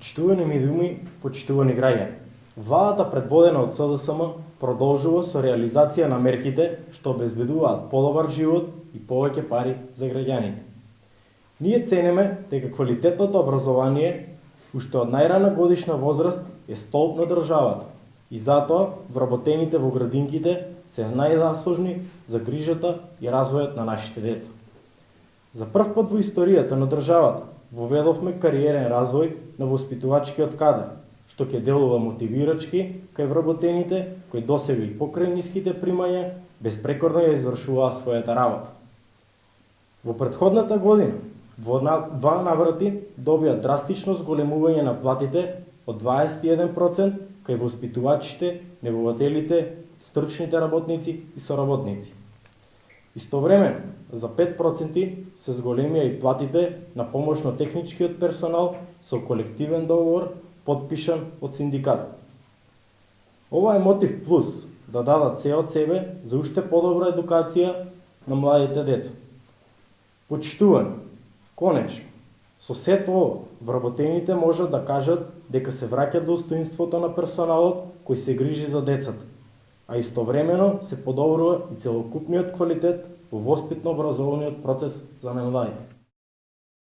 Почитувани медиуми, почитувани граѓани. Владата предводена од СДСМ продолжува со реализација на мерките што обезбедуваат подобар живот и повеќе пари за граѓаните. Ние цениме дека квалитетното образование уште од најрана годишна возраст е столб на државата и затоа вработените во градинките се најзаслужни за грижата и развојот на нашите деца. За прв пат во историјата на државата воведовме кариерен развој на воспитувачкиот кадар, што ќе делува мотивирачки кај вработените кои досега и покрај ниските примања безпрекорно ја извршуваа својата работа. Во претходната година во два наврати добија драстично зголемување на платите од 21% кај воспитувачите, негователите, стручните работници и соработници. Истовремено, за 5% се зголемија и платите на помошно-техничкиот персонал со колективен договор подпишан од синдикатот. Ова е мотив плюс да дадат се од себе за уште подобра едукација на младите деца. Почитувани, конечно, со сето ова, вработените можат да кажат дека се враќа достоинството на персоналот кој се грижи за децата, а истовремено се подобрува и целокупниот квалитет во воспитно-образовниот процес за младите.